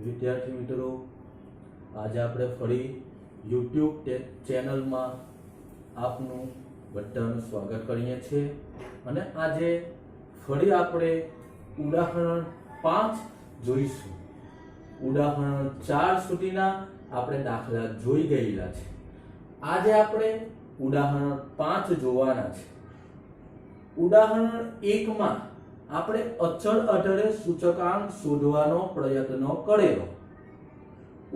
વિદ્યાર્થી મિત્રો, આજે આપણે ફરી યુટ્યુબ ચેનલમાં આપનું બધાનું સ્વાગત કરીએ છીએ અને આજે ફરી આપણે ઉદાહરણ 5 જોઈશું. ઉદાહરણ 4 સુધીના આપણે દાખલા જોઈ ગયેલા છે. આજે આપણે ઉદાહરણ 5 જોવાના છે. ઉદાહરણ 1 માં આપણે અચળ આધારે સૂચકાંક શોધવાનો પ્રયત્ન કરેલો.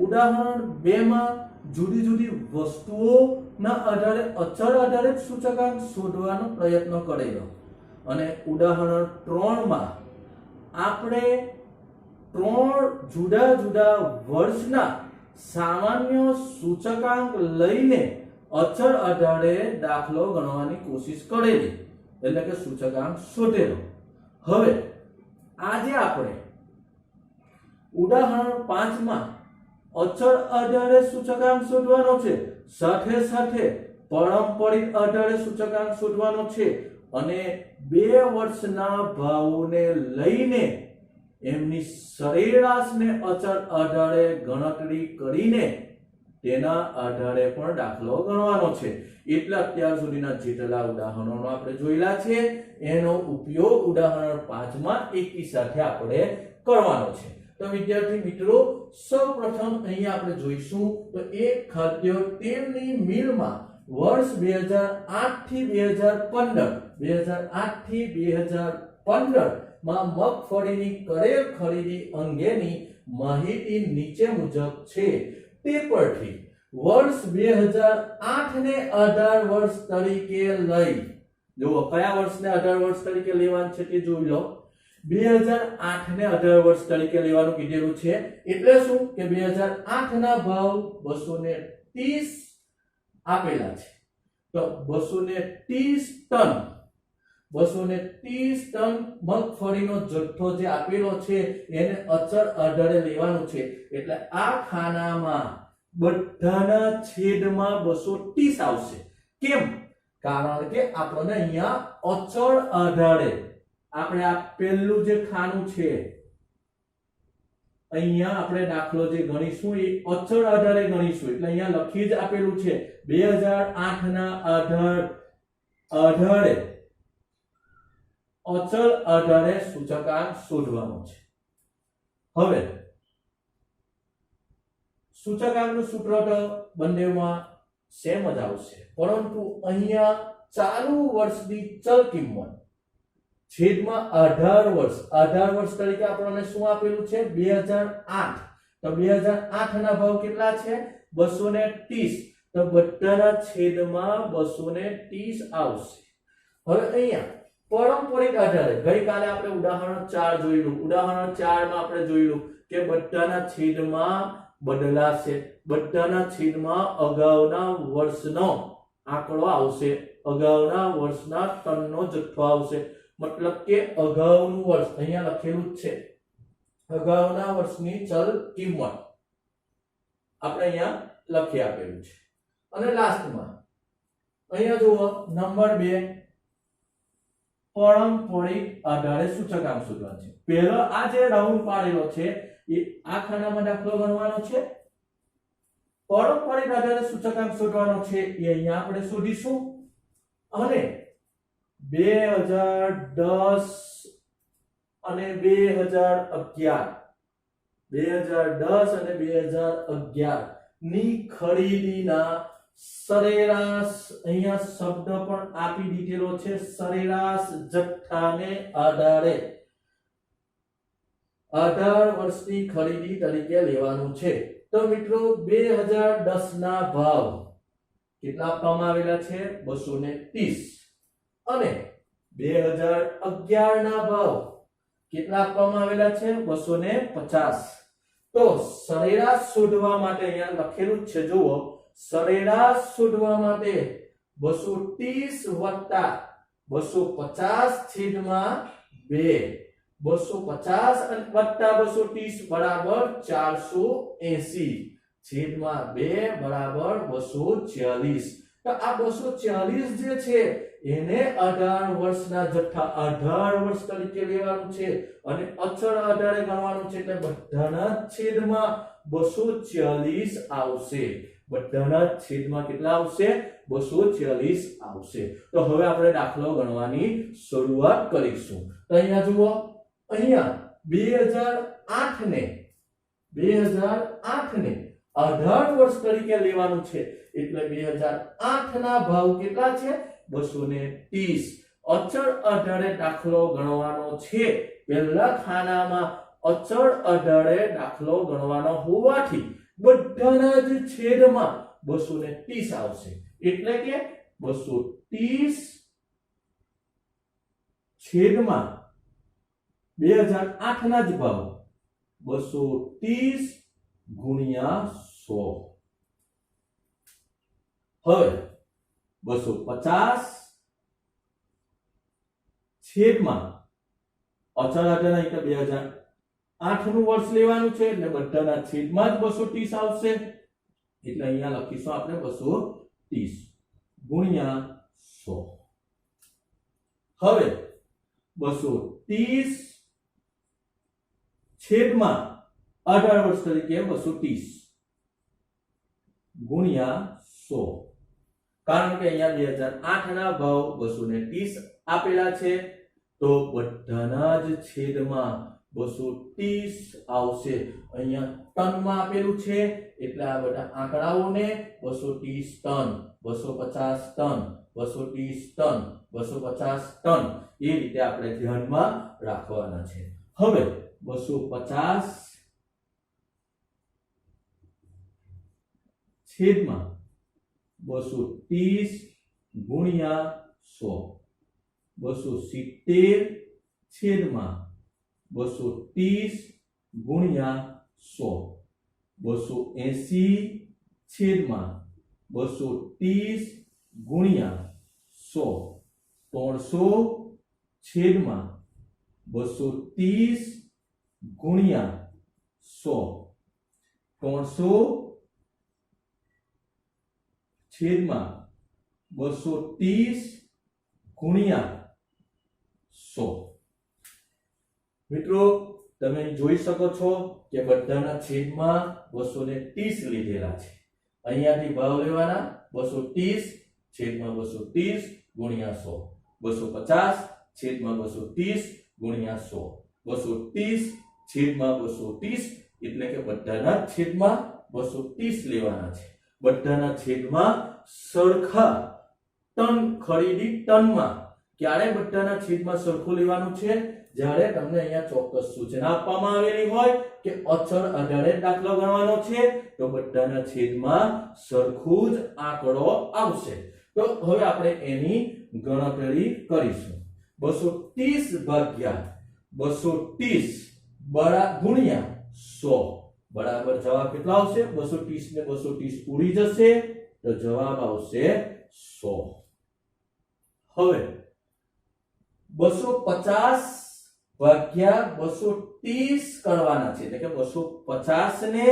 ઉદાહરણ 2 માં જુદી જુદી વસ્તુઓના આધારે અચળ આધારે સૂચકાંક શોધવાનો પ્રયત્ન કરેલો અને ઉદાહરણ 3 માં આપણે 3 જુદા જુદા વર્ષના સામાન્ય સૂચકાંક લઈને અચળ આધારે દાખલો ગણવાની કોશિશ કરેલી, એટલે કે સૂચકાંક શોધેલો. હવે આજે આપણે ઉદાહરણ 5 માં અચળ આધારે સૂચકાંક શોધવાનો છે, સાથે સાથે પારંપરિક આધારે સૂચકાંક શોધવાનો છે અને 2 વર્ષના ભાવોને લઈને એમની સરેરાશને અચળ આધારે ગણતરી કરીને તેના આધારે પણ દાખલો ગણવાનો છે. એટલે અત્યાર સુધીના જેટલા ઉદાહરણો આપણે જોયેલા છે એનો ઉપયોગ ઉદાહરણ 5 માં એકી સાથે આપણે કરવાનો છે. તો વિદ્યાર્થી મિત્રો, સૌપ્રથમ અહીં આપણે જોઈશું તો એક ખાદ્ય તેલની મિલમાં વર્ષ 2008 થી 2015 માં મગફળીની કરેલ ખરીદી અંગેની માહિતી નીચે મુજબ છે. તે પરથી વર્ષ 2008 ને આધાર વર્ષ તરીકે લઈ, જો કયા વર્ષને આધાર વર્ષ તરીકે લેવાનું છે તે જોઈ લો. 2008 ને આધાર વર્ષ તરીકે લેવાનું કીધેલું છે, એટલે શું કે 2008 ના ભાવ 230 આપેલા છે. તો 230 ટન મગફળીનો જથ્થો જે આપેલો છે એને અચળ આધારે લેવાનું છે. એટલે આ ખાનામાં બધાના છેદમાં 230 આવશે. કેમ? કારણ કે આપણને અહીંયા અચળ આધારે આપણે આ પહેલું જે ખાનું છે, અહીંયા આપણે દાખલો જે ગણીશું એ અચળ આધારે ગણીશું. એટલે અહીંયા લખી જ આપેલું છે 2008 ના આધારે અચળ આધારે સૂચકાંક શોધવાનો છે. હવે સૂચકાંકનું સૂત્ર તો બંનેમાં સેમ જ આવશે, પરંતુ અહીંયા ચાલુ વર્ષની ચલ કિંમત છેદમાં આધાર વર્ષ તરીકે આપણને શું આપેલું છે? 2008. તો 2008 ના ભાવ કેટલા છે? 230. તો બધાના છેદમાં 230 આવશે. હવે અહીંયા પારંપરિક આધારે ગઈકાલે આપણે ઉદાહરણ 4 જોયેલું. ઉદાહરણ 4 માં આપણે જોયેલું કે બધાના છેદમાં બદલાશે. બધાના છેદમાં અગાઉના વર્ષનો આંકડો આવશે, અગાઉના વર્ષના ટનનો જથ્થો આવશે. મતલબ કે અગાઉનું વર્ષ અહીંયા લખેલું જ છે, અગાઉના વર્ષની ચલ કિંમત આપણે અહીંયા લખી આપેલું છે. અને લાસ્ટમાં અહીંયા જુઓ નંબર 2, પારંપરિક આધારે સૂચકાંક શોધવાનું છે. પહેલો આ જે રાઉન્ડ પાડેલો છે એ આ ખાનામાં દાખલો ગણવાનો છે. પારંપરિક આધારે સૂચકાંક શોધવાનો છે એ અહીંયા આપણે શોધીશું. અને 2010 અને 2011 ની ખરીદીના સરેરાશ, અહીંયા શબ્દ પણ આપી દીધેલો છે, સરેરાશ જથ્થાને આધારે આધાર વર્ષની ખરીદી તરીકે લેવાનું છે. તો મિત્રો 2010 ના ભાવ કેટલા આપવામાં આવેલા છે? 230. અને 2011 ના ભાવ કેટલા આપવામાં આવેલા છે? 250. તો સરેરાશ શોધવા માટે અહીંયા લખેલું જ છે, જુઓ, સરેરાશ શોધવા માટે 230 + 250 છેદમાં 2, 250 વત્તા 230 બરાબર 480 છેદમાં 2 બરાબર 240. તો આ 240 જે છે એને 18 વર્ષના જથ્થા 18 વર્ષ તરીકે લેવાનું છે અને અચળ 18 ગણવાનું છે એટલે બધાના છેદમાં 240 આવશે બધાના છેદમાં કેટલા આવશે 240 આવશે તો હવે આપણે દાખલો ગણવાની શરૂઆત કરીશું તો અહીંયા જુઓ અહીંયા 2008 ને 18 વર્ષ તરીકે લેવાનું છે એટલે 2008 ના ભાવ કેટલા છે 230 અચળ 18 દાખલો ગણવાનો છે પહેલા ખાનામાં અચળ 18 દાખલો ગણવાનો હોવાથી બધાના જ છેદમાં 230 આવશે એટલે કે 230 છેદમાં 2008 ના જ ભાવ 230 ગુણ્યા 100 હવે 250 છેદમાં અચળ 18 એટલે 2008 નું વર્ષ લેવાનું છે એટલે બધાના છેદમાં જ 230 આવશે એટલે અહીંયા લખીશું આપણે 230 ગુણ્યા 100 હવે 230 છેદમાં 18 વર્ષ તરીકે 230 ગુણ્યા 100 કારણ કે અહીંયા 2008 ના ભાવ 230 આપેલા છે તો બધાના જ છેદમાં 230 આવશે અહીંયા ટનમાં આપેલું છે એટલે આ બધા આંકડાઓને 230 ટન 250 ટન 230 ટન 250 ટન એ રીતે આપણે ધ્યાનમાં રાખવાના છે હવે 250 છેદમાં 230 ગુણ્યા 100 270 છેદમાં 230 ગુણ્યા 100 280 છેદમાં 230 ગુણ્યા 100 300 છેદમાં 230 ગુણ્યા 100 300 છેદમાં 230 ગુણ્યા 100 મિત્રો તમે જોઈ શકો છો કે બધાના છેદમાં 230 લીધેલા છે અહીંયાથી ભાવ લેવાના 230 છેદમાં 230 ગુણ્યા 100 250 છેદમાં 230 ગુણ્યા 100 230 છેદમાં 230 એટલે કે બધાના છેદમાં 230 લેવાના છે બધાના છેદમાં સરખા ટન ખરીદી ટનમાં ક્યારે બધાના છેદમાં સરખું લેવાનું છે જ્યારે તમને અહીંયા ચોક્કસ સૂચના આપવામાં આવેલી હોય કે અચળ 18 દાખલો ગણવાનો છે તો બધાના છેદમાં સરખું જ આંકડો આવશે તો હવે આપણે એની ગણતરી કરીશું 230 ભાગ્યા 230 ગુણ્યા 100 બરાબર જવાબ કેટલો આવશે 230 ને 230 ઉડી જશે તો જવાબ આવશે 100 હવે 250 ભાગ્યા 230 કરવાના છે એટલે કે 250 ને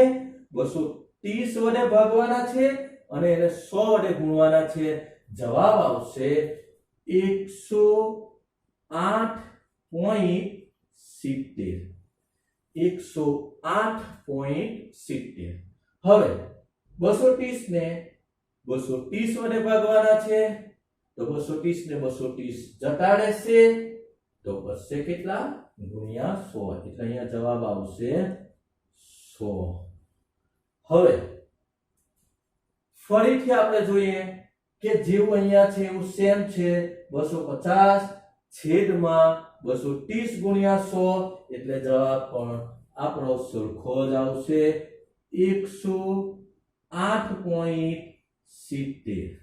230 વડે ભાગવાના છે અને એને 100 વડે ગુણવાના છે જવાબ આવશે 108.70 108.70 હવે 230 ને 230 વડે ભાગવાના છે તો 230 ને 230 જતા રહેશે તો બચશે કેટલા ગુણ્યા 100 એટલે અહીંયા જવાબ આવશે 100 હવે ફરીથી આપણે જોઈએ કે જેવું અહીંયા છે એવું સેમ છે 250 છેદમાં 230 ગુણ્યા 100 એટલે જવાબ પણ આપણો સરખો જ આવશે 108.70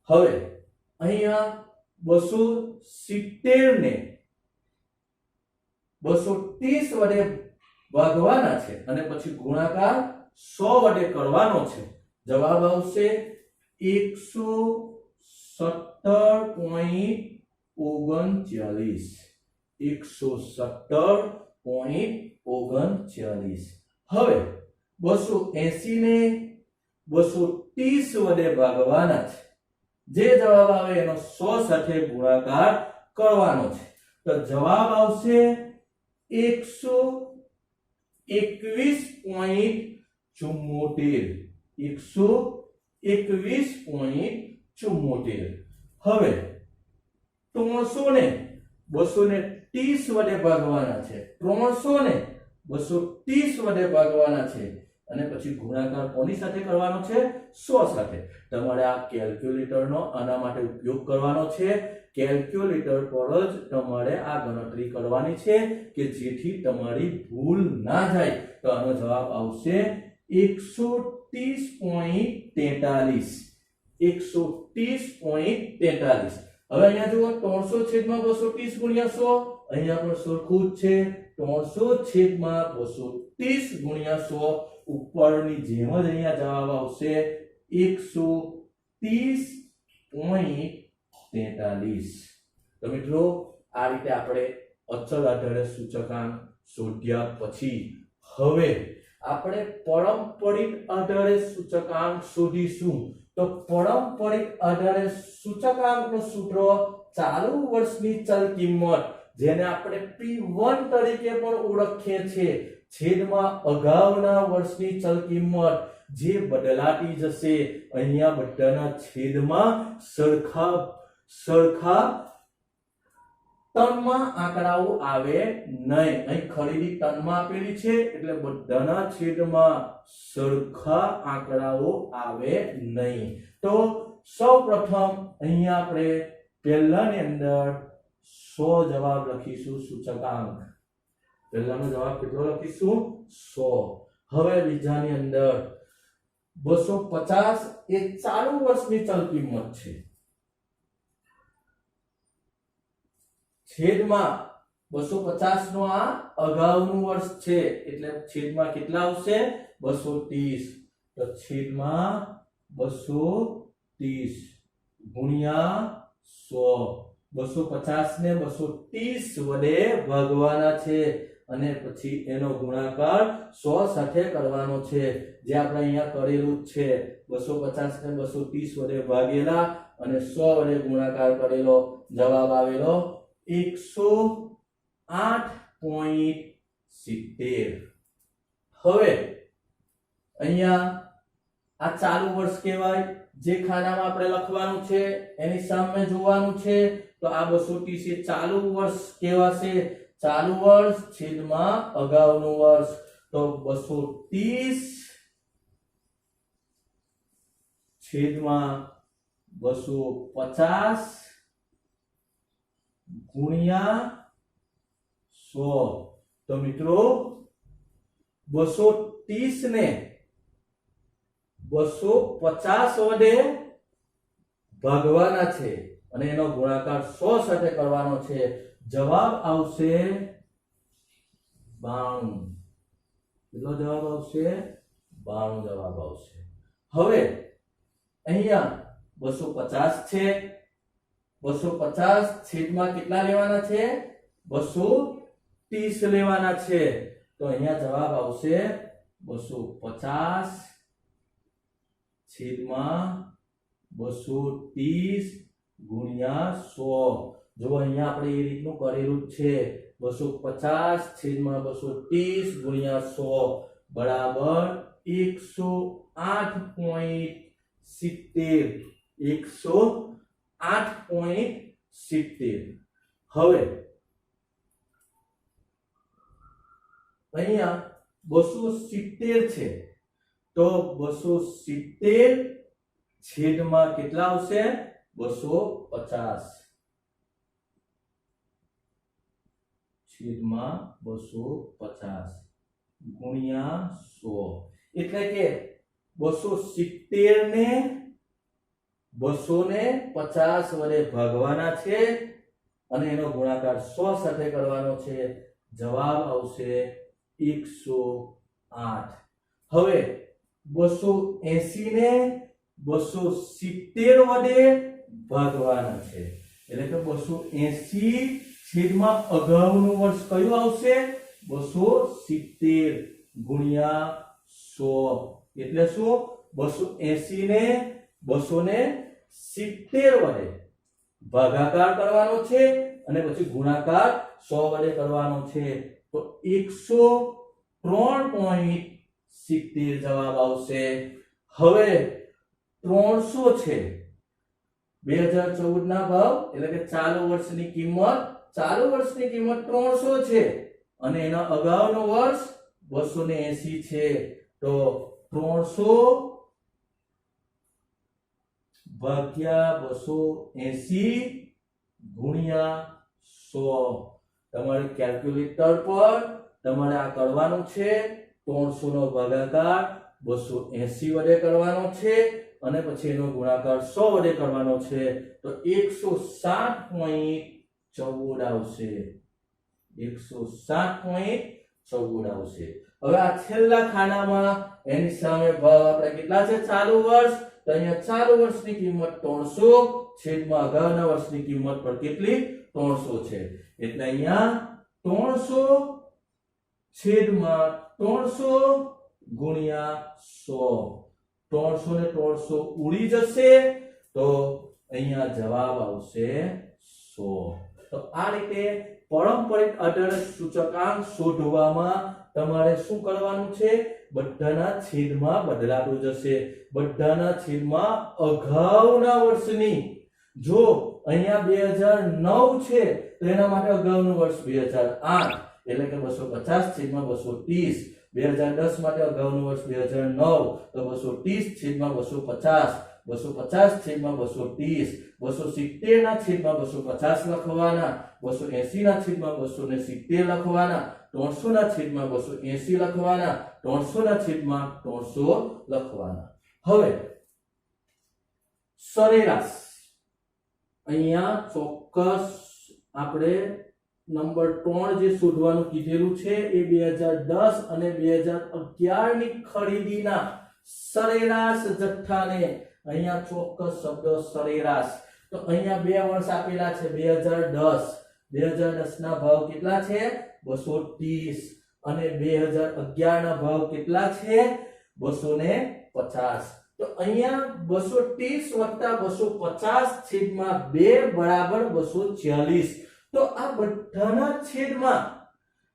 હવે અહીંયા 270 ને 230 વડે ભાગવાના છે અને પછી ગુણાકાર 100 વડે કરવાનો છે જવાબ આવશે 117.39 117.39 હવે 280 ને 230 વડે ભાગવાના છે જે જવાબ આવે એનો 100 સાથે ગુણાકાર કરવાનો છે. તો જવાબ આવશે 121.74. 121.74. હવે 300 ને 230 વડે ભાગવાના છે. 300 ને 230 વડે ભાગવાના છે અને પછી ગુણાકાર કોની સાથે કરવાનો છે? 100 સાથે. તમારે આ કેલ્ક્યુલેટરનો આના માટે ઉપયોગ કરવાનો છે. કેલ્ક્યુલેટર પર જ તમારે આ ગણતરી કરવાની છે કે જેથી તમારી ભૂલ ના જાય. તો આનો જવાબ આવશે 130.43. 130.43. હવે અહીંયા જુઓ 300/230 ગુણ્યા 100. અહીંયા પણ સરખું જ છે. 300/230 ગુણ્યા 100. ઉપરની જેમ જ અહીંયા જવાબ આવશે 130.43. તો મિત્રો આ રીતે આપણે અચળ આધારે સૂચકાંક શોધ્યા પછી હવે આપણે પારંપરિક આધારે સૂચકાંક શોધીશું. તો પારંપરિક આધારે સૂચકાંકનું સૂત્ર ચાલુ વર્ષની ચલ કિંમત, જેને આપણે P1 તરીકે પણ ઓળખીએ છીએ, છેદમાં અગાઉના વર્ષની ચલ કિંમત, જે બદલાતી જશે. અહીંયા બધાના છેદમાં સરખા ટનમાં આંકડાઓ આવે નહીં. અહીં ખરીદી ટનમાં આપેલી છે એટલે બધાના છેદમાં સરખા આંકડાઓ આવે નહીં. તો સૌપ્રથમ અહીંયા આપણે પહેલાની અંદર 100 જવાબ લખીશું. સૂચકાંક પહેલાનો જવાબ કેટલો લખીશું? 100. હવે બીજાની અંદર 250 એ ચાલુ વર્ષની ચલ કિંમત છે. છેદમાં 250 નો આ અગાઉનું વર્ષ છે એટલે છેદમાં કેટલા આવશે? 230. તો છેદમાં 230 ગુણ્યા 100. 250 ને 230 વડે ભાગવાના છે અને પછી એનો ગુણાકાર 100 સાથે કરવાનો છે, જે આપણે અહીંયા કરેલું જ છે. 250 ને 230 વડે ભાગેલા અને 100 વડે ગુણાકાર કરેલો. જવાબ આવેલો 108.70. હવે અહીંયા આ ચાલુ વર્ષ કહેવાય. જે ખાનામાં આપણે લખવાનું છે એની સામે જોવાનું છે. તો આ 230 એ ચાલુ વર્ષ કહેવાશે. ચાલુ વર્ષ છેદમાં અગાઉનું વર્ષ. તો 230 છેદમાં 250 ગુણ્યા 100. તો મિત્રો 230 ને 250 વડે ભાગવાના છે અને એનો ગુણાકાર 100 સાથે કરવાનો છે. જવાબ આવશે 92. કેટલો જવાબ આવશે? 92 જવાબ આવશે. હવે અહીંયા 250 છે. 250 છેદમાં કેટલા લેવાના છે? 230 લેવાના છે. તો અહીંયા જવાબ આવશે 250 છેદમાં 230 ગુણ્યા 100. જો અહીંયા આપણે એ રીતનું કરેલું જ છે. 250 છેદમાં 230 ગુણ્યા 100 બરાબર 108.70. 108.70. હવે અહીંયા 270 છે. તો 270 છેદમાં કેટલા આવશે? 250 છેદમાં 250 ગુણ્યા 100. એટલે કે 270 ને 250 વડે ભાગવાના છે અને એનો ગુણાકાર 100 સાથે કરવાનો છે. જવાબ આવશે 108. હવે 280 ને 270 વડે ભાગવાના છે. એટલે કે 280 છેદમાં અગાઉનું વર્ષ કયું આવશે? 270 ગુણ્યા 100. એટલે શું? 280 ને 70 વડે ભાગાકાર કરવાનો છે અને પછી ગુણાકાર 100 વડે કરવાનો છે તો 103.70 જવાબ આવશે. હવે 300 છે 2014 ના ભાવ એટલે કે ચાલુ વર્ષની કિંમત 300 છે અને એના અગાઉનો વર્ષ 280 છે તો 300 ભાગ્યા 280 ગુણ્યા 100. તમારે કેલ્ક્યુલેટર પર તમારે આ કરવાનું છે. 300 નો ભાગાકાર 280 વડે કરવાનો છે અને પછી એનો ગુણાકાર 100 વડે કરવાનો છે તો 160.14 આવશે. 160.14 આવશે. હવે આ છેલ્લા ખાનામાં એની સામે ભાવ આપણે કેટલા છે ચાલુ વર્ષ તો અહીંયા ચાલુ વર્ષની કિંમત 300 છેદમાં અગાઉના વર્ષની કિંમત પર કેટલી 300 છે એટલે અહીંયા 300 છેદમાં 300 ગુણ્યા 100 300 ને 300 ઉડી જશે તો અહીંયા જવાબ આવશે 100. તો આ રીતે પારંપરિક અઢળક સૂચકાંક શોધવામાં તમારે શું કરવાનું છે બધાના છેદમાં બદલાતું જશે. બધાના છેદમાં અગાઉના વર્ષની જો અહીંયા 2009 છે તો એના માટે અગાઉનું વર્ષ 2008 એટલે કે 250 છેદમાં 230. 2010 માટે અગાઉનું વર્ષ 2009 તો 230 છેદમાં 250 250 છેદમાં 230 270 ના છેદમાં 250 લખવાના 280 ના છેદમાં 270 લખવાના 300 ના છેદમાં 280 લખવાના 300 ના છેદમાં 300 લખવાના. હવે સરેરાશ અહીંયા ચોક્કસ આપણે નંબર 3 જે શોધવાનું કીધેલું છે એ 2010 અને 2011 ની ખરીદીના સરેરાશ જથ્થાને અહીંયા ચોક્કસ શબ્દ સરેરાશ તો અહીંયા બે વર્ષ આપેલા છે 2010 ના ભાવ કેટલા છે 230 અને 2011 ના ભાવ કેટલા છે 250. તો અહીંયા 230 + 250 છેદમાં 2 બરાબર 240. તો આ બધાના છેદમાં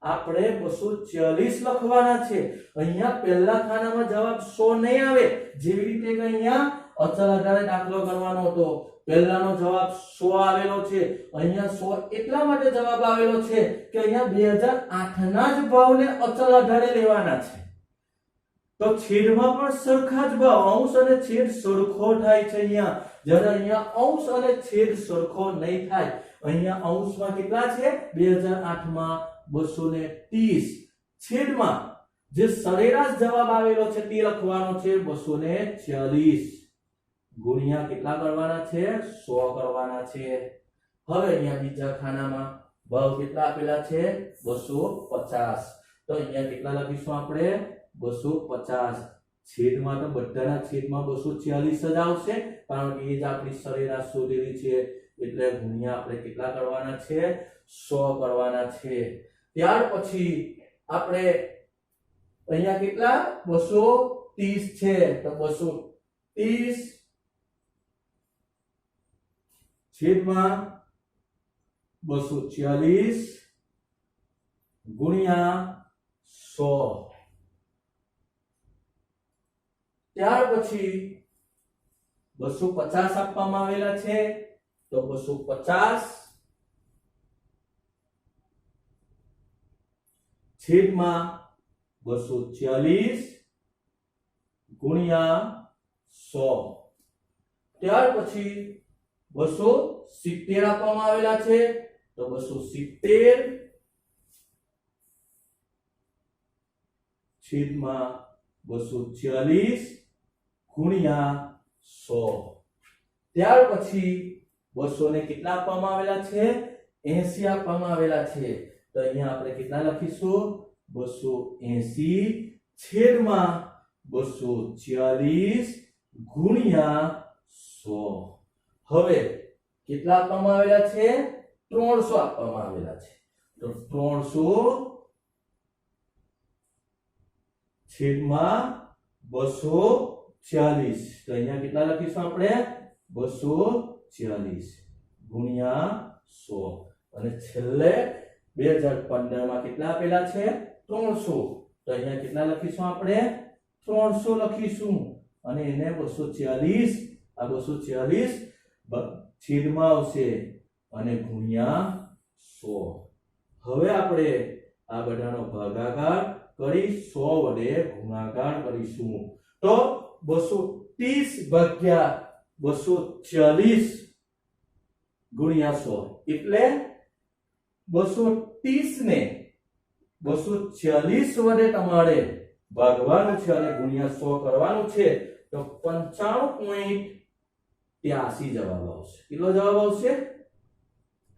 આપણે 240 લખવાના છે. અહીંયા પહેલા ખાનામાં જવાબ 100 નહીં આવે જેવી રીતે કે અહીંયા અચળ આધારે દાખલો કરવાનો હતો પહેલાનો જવાબ 100 આવેલો છે. અહીંયા 100 એટલા માટે જવાબ આવેલો છે કે અહીંયા 2008 ના જ ભાવને અચળ આધારે લેવાના છે તો છેદમાં પણ સરખા જ ભાવ અંશ અને છેદ સરખો થાય છે. અહીંયા જ્યારે અહીંયા અંશ અને છેદ સરખો નહીં થાય. અહીંયા અંશમાં કેટલા છે 2008 માં 230 છેદમાં જે સરેરાશ જવાબ આવેલો છે તે લખવાનો છે 240 ગુણ્યા કેટલા કરવાના છે 100 કરવાના છે. હવે અહીંયા બીજા ખાનામાં ભાવ કેટલા આપેલા છે 250 તો અહીંયા કેટલા લખીશું આપણે 250 છેદમાં તો બધાના છેદમાં 240 જ આવશે કારણ કે એ જ આપણી સરેરાશ શોધેલી છે એટલે ગુણ્યા આપણે કેટલા કરવાના છે 100 કરવાના છે. ત્યાર પછી આપણે અહીંયા કેટલા 230 છે તો 230 છેદમાં 240 ગુણ્યા 100. ત્યાર પછી 250 આપવામાં આવેલા છે તો 250 છેદમાં 240 ગુણ્યા 100. ત્યાર પછી 270 આપવામાં આવેલા છે તો 270 છેદમાં 240 ગુણ્યા 100. ત્યાર પછી 200 ને કેટલા આપવામાં આવેલા છે 80 આપવામાં આવેલા છે તો અહીંયા આપણે કેટલા લખીશું 280 છેદમાં 240 ગુણ્યા 100. હવે કેટલા આપવામાં આવેલા છે 300 આપવામાં આવેલા છે તો 300 છેદમાં 240 તો અહીંયા કેટલા લખીશું આપણે 246 ગુણ્યા 100 અને છેલ્લે 2015 માં કેટલા આપેલા છે 300 તો અહીંયા કેટલા લખીશું આપણે 300 લખીશું અને એને 246 આ 246 છેદમાં આવશે અને ગુણ્યા 100 હવે આપણે આ બધાનો ભાગાકાર કરી 100 વડે ગુણાકાર કરીશું તો 230 ભાગ્યા 246 ગુણ્યા 100 એટલે 230 ને 246 વડે તમારે ભાગવાનું છે અને ગુણ્યા 100 કરવાનું છે તો 95.83 જવાબ આવશે કેટલો જવાબ આવશે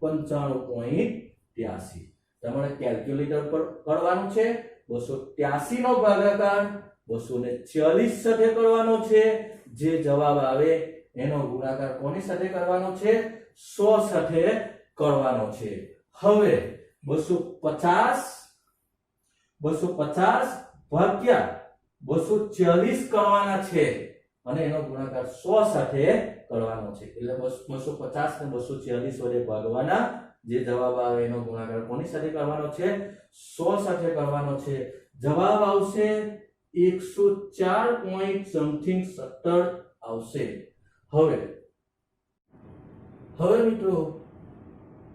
95.83 તમારે કેલ્ક્યુલેટર પર કરવાનું છે 283 નો ભાગાકાર 246 સાથે કરવાનો છે જે જવાબ આવે એનો ગુણાકાર કોની સાથે કરવાનો છે 100 સાથે કરવાનો છે હવે 250 ભાગ્યા 240 કરવાના છે અને એનો ગુણાકાર 100 સાથે કરવાનો છે એટલે 250 ને 240 વડે ભાગવાના જે જવાબ આવે એનો ગુણાકાર કોની સાથે કરવાનો છે 100 સાથે કરવાનો છે જવાબ આવશે 104.17 આવશે હવે મિત્રો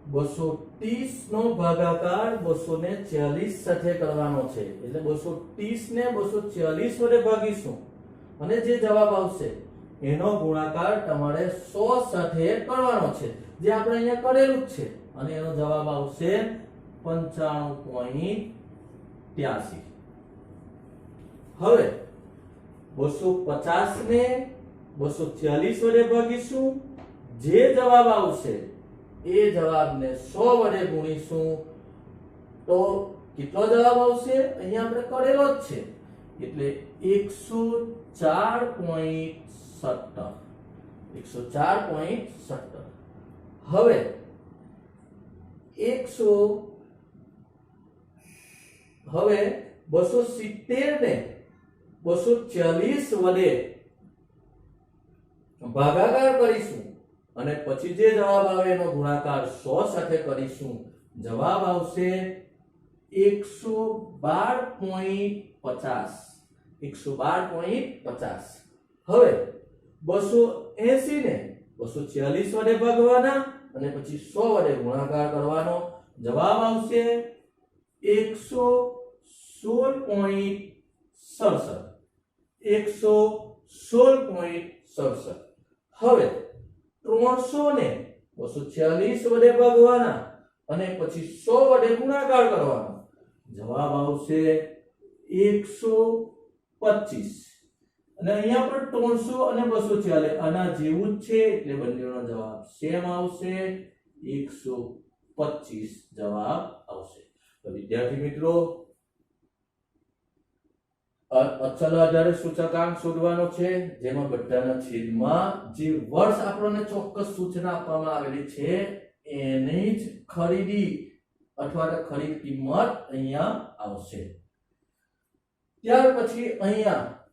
230 નો ભાગાકાર 240 સાથે કરવાનો છે એટલે 230 ને 240 વડે ભાગીશું અને જે જવાબ આવશે એનો ગુણાકાર તમારે 100 સાથે કરવાનો છે જે આપણે અહીંયા કરેલું જ છે અને એનો જવાબ આવશે 95.83 હવે 250 ને 240 વડે ભાગીશું જે જવાબ આવશે એ જવાબને 100 વડે ગુણીશું તો કેટલો જવાબ આવશે અહીંયા આપણે કરેલો જ છે એટલે 104.17 હવે 270 ને 240 વડે ભાગાકાર કરીશું અને પછી જે જવાબ આવે એનો ગુણાકાર 100 સાથે કરીશું જવાબ આવશે 112.50 હવે 280 ને 240 વડે ભાગવાના અને પછી 100 વડે ગુણાકાર કરવાનો જવાબ આવશે 116.67 હવે 300 ને 246 વડે ભાગવાના અને પછી 100 વડે ગુણાકાર કરવાનો જવાબ આવશે 125 અને અહીંયા પણ 300 અને 246 આના જેવું જ છે એટલે બંનેનો જવાબ સેમ આવશે 125 જવાબ આવશે તો વિદ્યાર્થી મિત્રો અચલ આધારે સૂચકાંક શોધવાનો છે જેમાં બધાના છેદમાં જે વર્ષ આપણને ચોક્કસ સૂચના આપવામાં આવેલી છે એની જ ખરીદી અથવા તો ખરીદ કિંમત અહીંયા આવશે ત્યાર પછી અહીંયા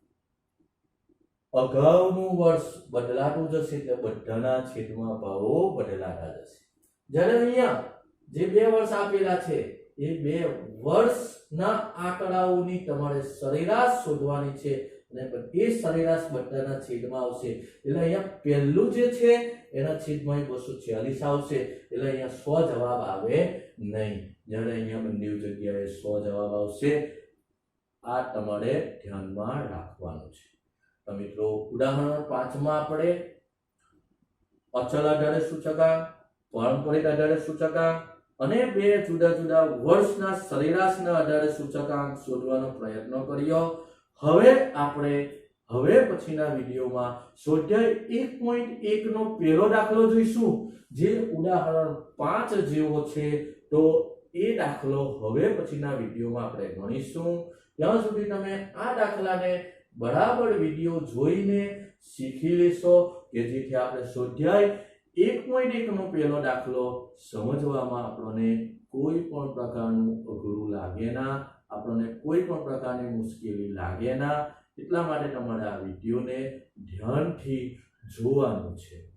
અગાઉનું વર્ષ બદલાતું જશે એટલે બધાના છેદમાં ભાવો બદલાતા જશે જ્યારે અહીંયા જે બે વર્ષ આપેલા છે એ બે વર્ષના આંકડાઓની તમારે સરેરાશ શોધવાની છે અને એ સરેરાશ બધાના છેદમાં આવશે એટલે અહીંયા પહેલું જે છે એના છેદમાં 246 આવશે એટલે અહીંયા 100 જવાબ આવે નહીં જ્યારે અહીંયા બંને જગ્યાએ 100 જવાબ આવશે આ તમારે ધ્યાનમાં રાખવાનું છે તો મિત્રો ઉદાહરણ 5 માં આપણે અચલ આધારે સૂચકાંક પારંપરિક આધારે સૂચકાંક અને બે જુદા જુદા વર્ષના સરેરાશના આધારે સૂચકાંક શોધવાનો પ્રયત્ન કર્યો હવે પછીના વિડિયોમાં સ્વાધ્યાય 1.1 નો પહેલો દાખલો જોઈશું જે ઉદાહરણ 5 જેવો છે તો એ દાખલો હવે પછીના વિડિયોમાં આપણે ગણીશું ત્યાં સુધી તમે આ દાખલાને બરાબર વિડિયો જોઈને શીખી લેશો કે જેથી આપણે સ્વાધ્યાય 1.1 નો પહેલો દાખલો સમજવામાં આપણને કોઈ પણ પ્રકારનું અઘરું લાગે ના આપણને કોઈ પણ પ્રકારની મુશ્કેલી લાગે ના એટલા માટે તમારે આ વિડિયોને ધ્યાનથી જોવાનું છે